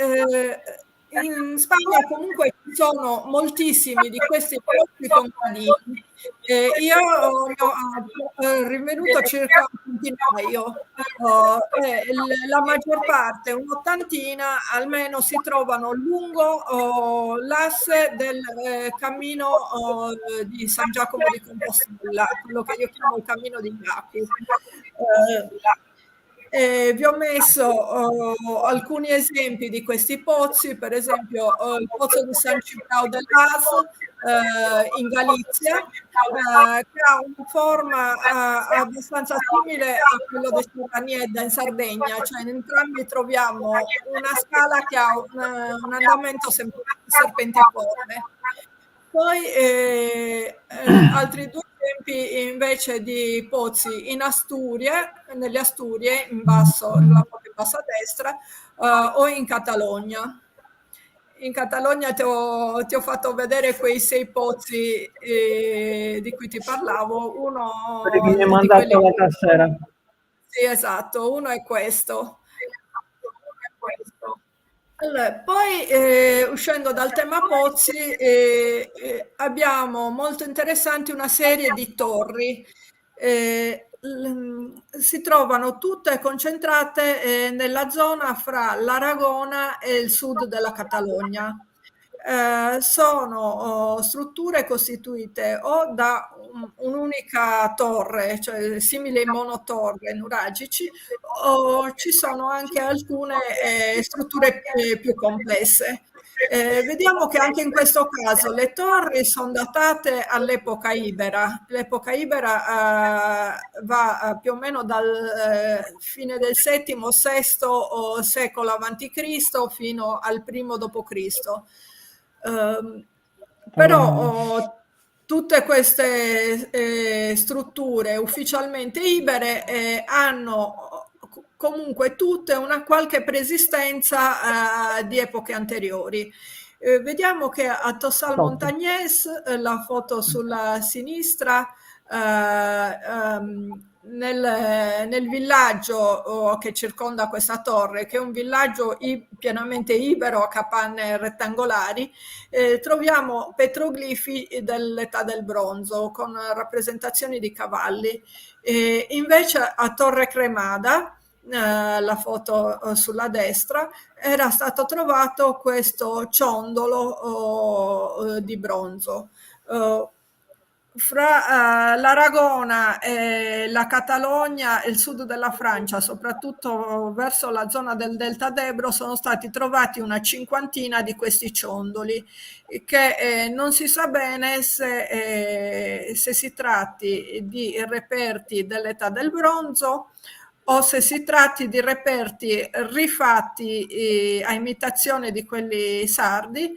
in Spagna comunque ci sono moltissimi di questi pozzi contadini. Io ne ho rinvenuto circa un centinaio. La maggior parte, un'ottantina almeno, si trovano lungo l'asse del cammino di San Giacomo di Compostela, quello che io chiamo il cammino di Jacu. Vi ho messo alcuni esempi di questi pozzi, per esempio il pozzo di San Cipriano del Las in Galizia, che ha una forma abbastanza simile a quello di Serraniedda in Sardegna, cioè in entrambi troviamo una scala che ha un andamento serpentiforme. Poi altri due esempi invece di pozzi in Asturie, nelle Asturie, in basso, nella parte in basso a destra, o in Catalogna. In Catalogna ti ho fatto vedere quei 6 pozzi di cui ti parlavo. Uno Quelli che mi hai di mandato quelli. l'altra sera. Sì, esatto, uno è questo. Allora, poi uscendo dal tema pozzi, abbiamo molto interessanti una serie di torri. Si trovano tutte concentrate nella zona fra l'Aragona e il sud della Catalogna. Sono strutture costituite o da un'unica torre, cioè simili ai monotorre nuragici, o ci sono anche alcune strutture più complesse. Vediamo che anche in questo caso le torri sono datate all'epoca ibera. L'epoca ibera va più o meno dal fine del VII-VI secolo avanti Cristo fino al primo dopo Cristo. Però tutte queste strutture ufficialmente ibere hanno comunque tutte una qualche preesistenza di epoche anteriori. Vediamo che a Tossal Montagnès, la foto sulla sinistra, nel villaggio che circonda questa torre, che è un villaggio pienamente ibero a capanne rettangolari, troviamo petroglifi dell'età del bronzo con rappresentazioni di cavalli. Invece a Torre Cremada, la foto sulla destra, era stato trovato questo ciondolo di bronzo. Fra l'Aragona e la Catalogna e il sud della Francia, soprattutto verso la zona del Delta d'Ebro, sono stati trovati una cinquantina di questi ciondoli, che non si sa bene se si tratti di reperti dell'età del bronzo o se si tratti di reperti rifatti a imitazione di quelli sardi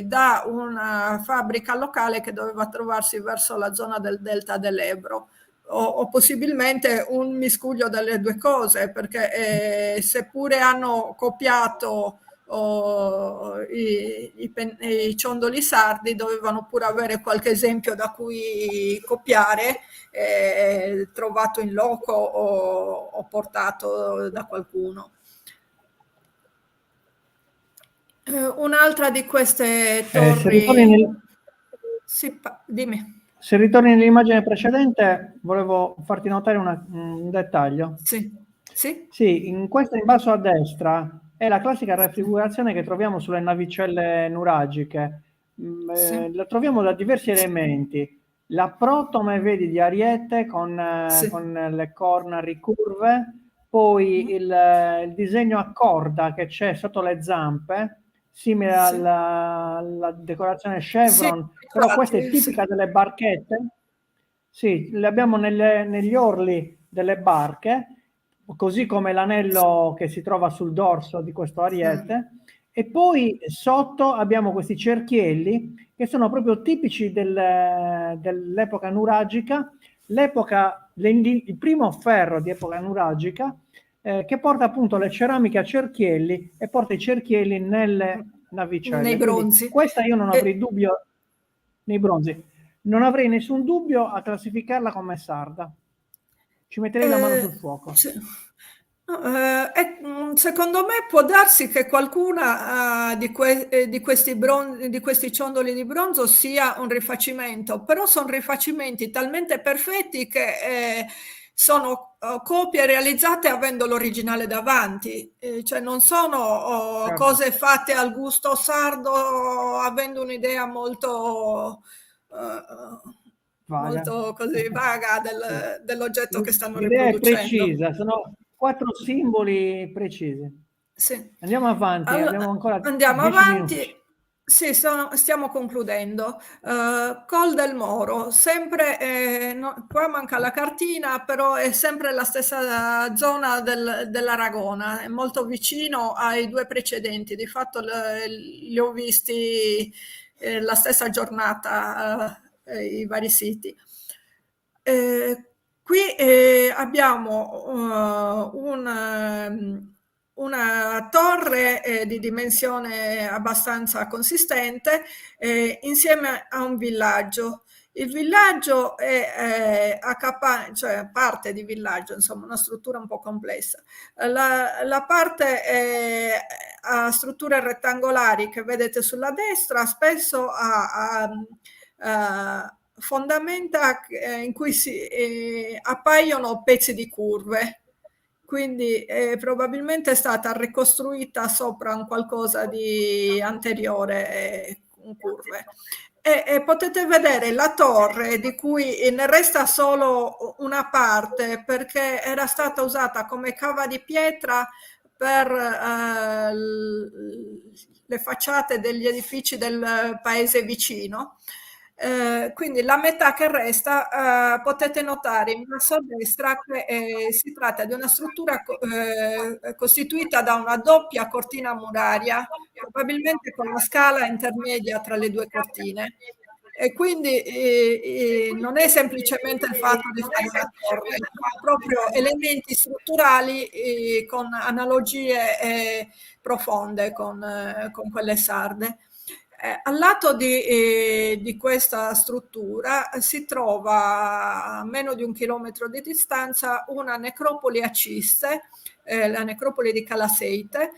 da una fabbrica locale che doveva trovarsi verso la zona del Delta dell'Ebro, o possibilmente un miscuglio delle due cose, perché seppure hanno copiato i ciondoli sardi, dovevano pure avere qualche esempio da cui copiare, trovato in loco o portato da qualcuno. Un'altra di queste torri. Sì, dimmi. Se ritorni nell'immagine precedente, volevo farti notare un dettaglio. Sì. Sì? Sì, in questa in basso a destra è la classica raffigurazione che troviamo sulle navicelle nuragiche. Sì. La troviamo da diversi elementi. La protome, vedi, di Ariete con le corna ricurve, poi il disegno a corda che c'è sotto le zampe, simile alla decorazione chevron, però questa è tipica delle barchette. Sì, le abbiamo negli orli delle barche, così come l'anello che si trova sul dorso di questo ariete, e poi sotto abbiamo questi cerchielli che sono proprio tipici dell'epoca nuragica, il primo ferro di epoca nuragica, che porta appunto le ceramiche a cerchielli e porta i cerchielli nelle navicelle. nei Quindi bronzi. questa io non avrei dubbio, nei bronzi, non avrei nessun dubbio a classificarla come sarda. Ci metterei la mano sul fuoco. Sì. No, secondo me può darsi che qualcuna di di questi ciondoli di bronzo sia un rifacimento, però sono rifacimenti talmente perfetti che sono copie realizzate avendo l'originale davanti, cioè non sono Certo. cose fatte al gusto sardo, avendo un'idea molto, Vaga. molto così vaga Sì. dell'oggetto che stanno L'idea è riproducendo. precisa, sono 4 simboli precisi. Sì. Andiamo avanti, abbiamo ancora Andiamo 10 minuti. avanti. Sì, stiamo concludendo. Col del Moro, sempre, qua manca la cartina, però è sempre la stessa zona dell'Aragona, è molto vicino ai due precedenti. Di fatto li ho visti la stessa giornata, i vari siti. Qui abbiamo una torre di dimensione abbastanza consistente insieme a un villaggio. Il villaggio è cioè parte di villaggio, insomma, una struttura un po' complessa. La parte a strutture rettangolari che vedete sulla destra spesso ha fondamenta in cui appaiono pezzi di curve, quindi probabilmente è stata ricostruita sopra un qualcosa di anteriore con curve. E potete vedere la torre di cui ne resta solo una parte perché era stata usata come cava di pietra per le facciate degli edifici del paese vicino. Quindi la metà che resta potete notare in basso a destra che si tratta di una struttura costituita da una doppia cortina muraria, probabilmente con una scala intermedia tra le due cortine. E quindi non è semplicemente il fatto di fare una torre, ma proprio elementi strutturali con analogie profonde con quelle sarde. Al lato di questa struttura si trova a meno di 1 chilometro di distanza una necropoli a ciste, la necropoli di Calaseite,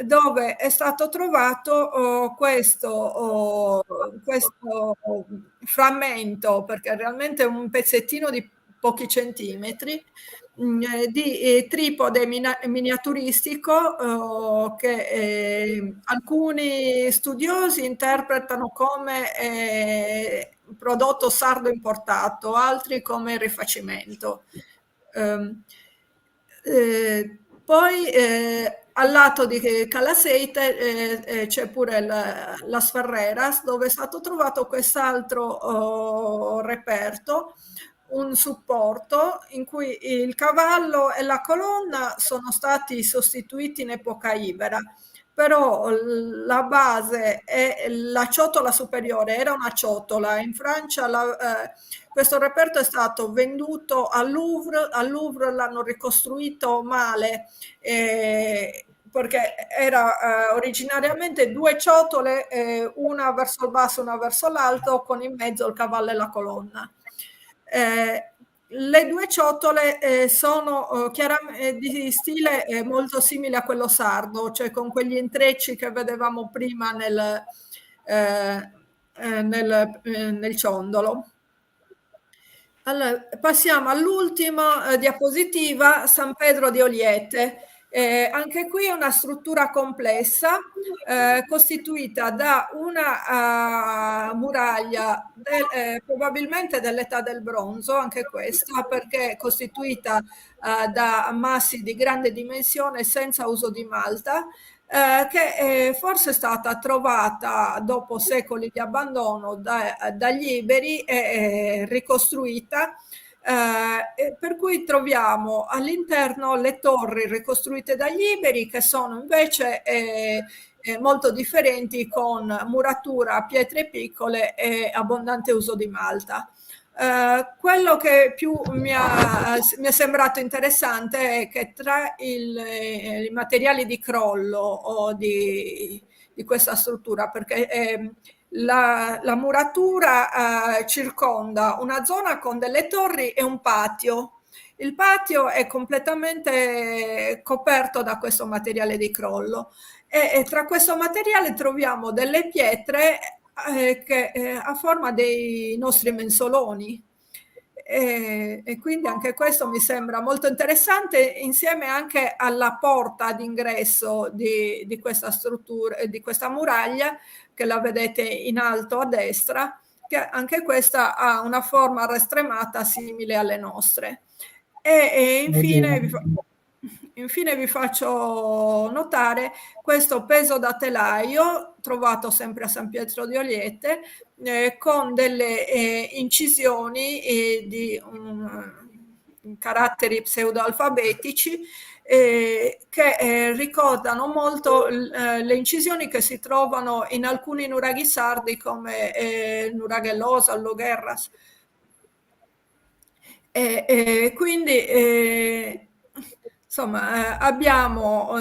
dove è stato trovato questo frammento, perché realmente è un pezzettino di pochi centimetri, di tripode miniaturistico che alcuni studiosi interpretano come prodotto sardo importato, altri come rifacimento. Poi al lato di Calaseite c'è pure Las Ferreras, dove è stato trovato quest'altro reperto, un supporto in cui il cavallo e la colonna sono stati sostituiti in epoca ibera, però la base e la ciotola superiore era una ciotola. In Francia questo reperto è stato venduto al Louvre l'hanno ricostruito male perché era originariamente due ciotole, una verso il basso e una verso l'alto, con in mezzo il cavallo e la colonna. Le due ciotole sono chiaramente di stile molto simile a quello sardo, cioè con quegli intrecci che vedevamo prima nel ciondolo. Allora, passiamo all'ultima diapositiva, San Pedro di Oliete. Anche qui è una struttura complessa costituita da una muraglia probabilmente dell'età del bronzo, anche questa, perché è costituita da massi di grande dimensione senza uso di malta, che forse è stata trovata dopo secoli di abbandono dagli iberi e ricostruita. Per cui troviamo all'interno le torri ricostruite dagli iberi, che sono invece molto differenti, con muratura a pietre piccole e abbondante uso di malta. Quello che più mi è sembrato interessante è che tra i materiali di crollo o di questa struttura, perché la muratura circonda una zona con delle torri e un patio. Il patio è completamente coperto da questo materiale di crollo e tra questo materiale troviamo delle pietre che a forma dei nostri mensoloni. E quindi anche questo mi sembra molto interessante, insieme anche alla porta d'ingresso di questa struttura, di questa muraglia, che la vedete in alto a destra, che anche questa ha una forma rastremata simile alle nostre. E Oddio. infine vi faccio notare questo peso da telaio trovato sempre a San Pietro di Oliete, con delle incisioni di caratteri pseudoalfabetici che ricordano molto le incisioni che si trovano in alcuni nuraghi sardi come Nuraghellosa o Logherras. Quindi insomma abbiamo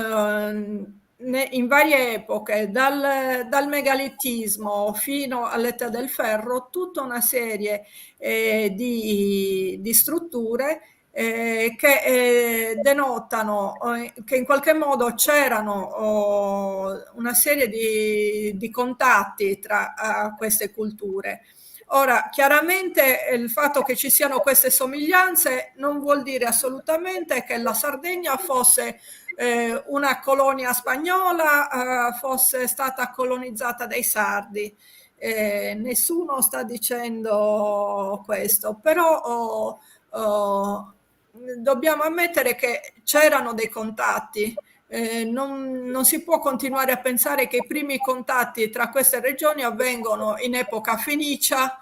in varie epoche, dal megalitismo fino all'età del ferro, tutta una serie di strutture che denotano che in qualche modo c'erano una serie di contatti tra queste culture. Ora, chiaramente il fatto che ci siano queste somiglianze non vuol dire assolutamente che la Sardegna fosse una colonia spagnola, fosse stata colonizzata dai sardi. Nessuno sta dicendo questo, però dobbiamo ammettere che c'erano dei contatti. Non si può continuare a pensare che i primi contatti tra queste regioni avvengono in epoca fenicia,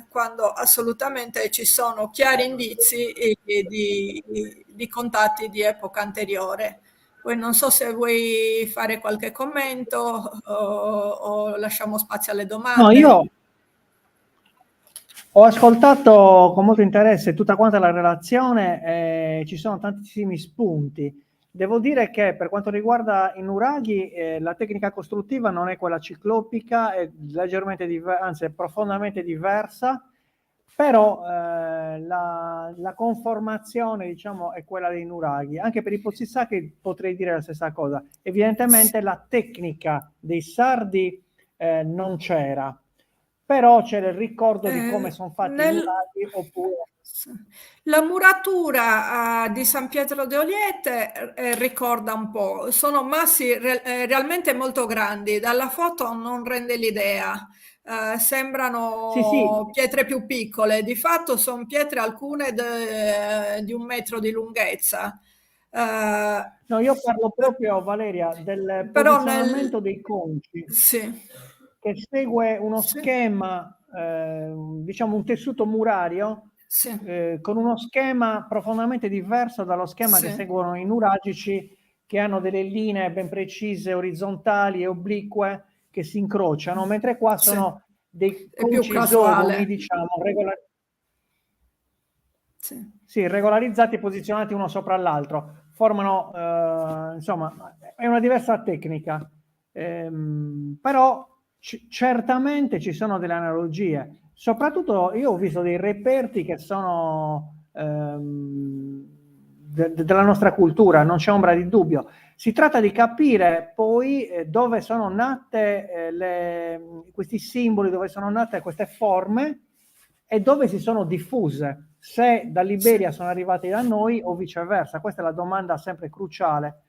quando assolutamente ci sono chiari indizi di contatti di epoca anteriore. Poi non so se vuoi fare qualche commento o lasciamo spazio alle No, domande. io ho ascoltato con molto interesse tutta quanta la relazione, ci sono tantissimi spunti. Devo dire che per quanto riguarda i nuraghi, la tecnica costruttiva non è quella ciclopica, è leggermente anzi è profondamente diversa, però la conformazione, diciamo, è quella dei nuraghi. Anche per i Pozzi-Sacchi potrei dire la stessa cosa. Evidentemente la tecnica dei sardi non c'era, però c'era il ricordo di come sono fatti i Nel, nuraghi, oppure la muratura di San Pietro de Oliete ricorda un po', sono massi realmente molto grandi, dalla foto non rende l'idea. sì, sì. Sembrano pietre più piccole, di fatto sono pietre alcune di 1 metro di lunghezza. Eh, No, io parlo proprio, Valeria, del Però nel... posizionamento dei conci, Sì, che segue uno sì, schema, diciamo un tessuto murario, sì, con uno schema profondamente diverso dallo schema che sì, seguono i nuragici, che hanno delle linee ben precise, orizzontali e oblique, che si incrociano, mentre qua sì, sono dei è più conci esogoni, casuale. diciamo, Sì. sì, regolarizzati e posizionati uno sopra l'altro, formano, insomma, è una diversa tecnica, però certamente ci sono delle analogie. Soprattutto io ho visto dei reperti che sono della nostra cultura, non c'è ombra di dubbio. Si tratta di capire poi dove sono nate questi simboli, dove sono nate queste forme e dove si sono diffuse, se Sì, dall'Iberia sono arrivati da noi o viceversa. Questa è la domanda sempre cruciale.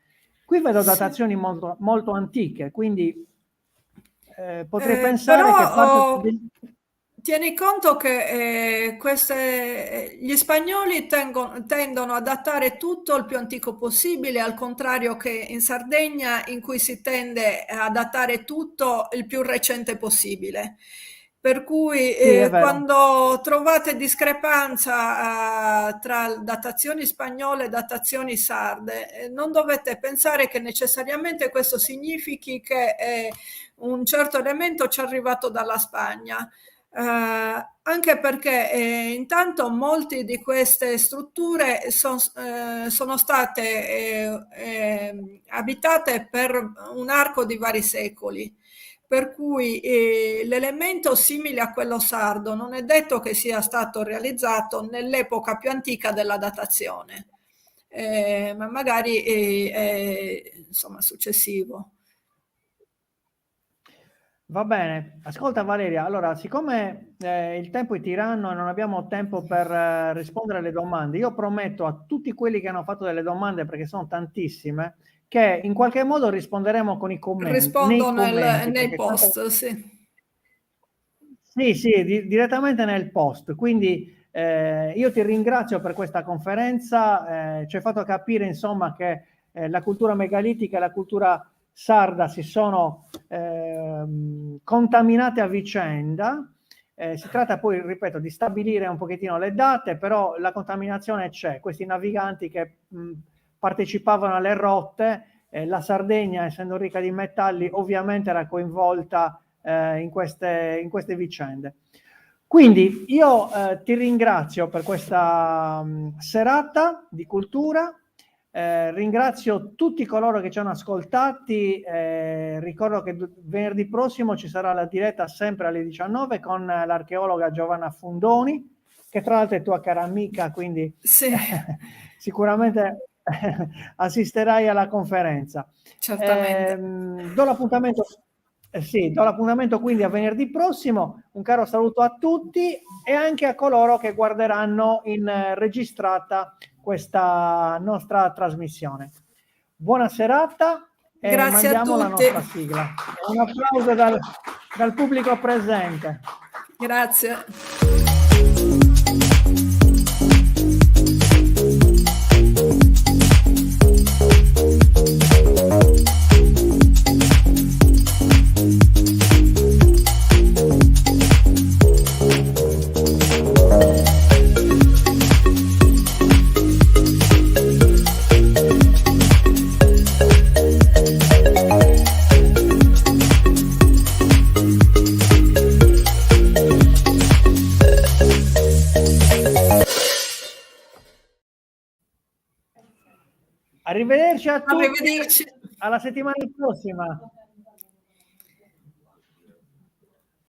Qui vedo sì. datazioni molto, molto antiche, quindi potrei pensare che Però parte tieni conto che gli spagnoli tendono a datare tutto il più antico possibile, al contrario che in Sardegna, in cui si tende a datare tutto il più recente possibile. Per cui sì, è vero. quando trovate discrepanza tra datazioni spagnole e datazioni sarde, non dovete pensare che necessariamente questo significhi che un certo elemento ci è arrivato dalla Spagna. Anche perché intanto molte di queste strutture sono state abitate per un arco di vari secoli, per cui l'elemento simile a quello sardo non è detto che sia stato realizzato nell'epoca più antica della datazione, ma magari è insomma successivo. Va bene, ascolta Valeria, allora siccome il tempo è tiranno e non abbiamo tempo per rispondere alle domande, io prometto a tutti quelli che hanno fatto delle domande, perché sono tantissime, che in qualche modo risponderemo con i commenti, Rispondo nei commenti, nei perché tanto... post, sì. Sì, sì, direttamente nel post. Quindi io ti ringrazio per questa conferenza, ci hai fatto capire insomma che la cultura megalitica e la cultura sarda si sono contaminate a vicenda. Si tratta poi, ripeto, di stabilire un pochettino le date, però la contaminazione c'è. Questi naviganti che partecipavano alle rotte, la Sardegna, essendo ricca di metalli, ovviamente era coinvolta in queste vicende. Quindi io ti ringrazio per questa serata di cultura, ringrazio tutti coloro che ci hanno ascoltati, ricordo che venerdì prossimo ci sarà la diretta sempre alle 19 con l'archeologa Giovanna Fundoni, che tra l'altro è tua cara amica, quindi Sì, sicuramente assisterai alla conferenza. certamente. Do l'appuntamento, sì, do l'appuntamento quindi a venerdì prossimo. Un caro saluto a tutti e anche a coloro che guarderanno in registrata questa nostra trasmissione. Buona serata e Grazie a mandiamo la tutti. nostra sigla. Un applauso dal pubblico presente. Grazie. Arrivederci a tutti, Arrivederci. alla settimana prossima.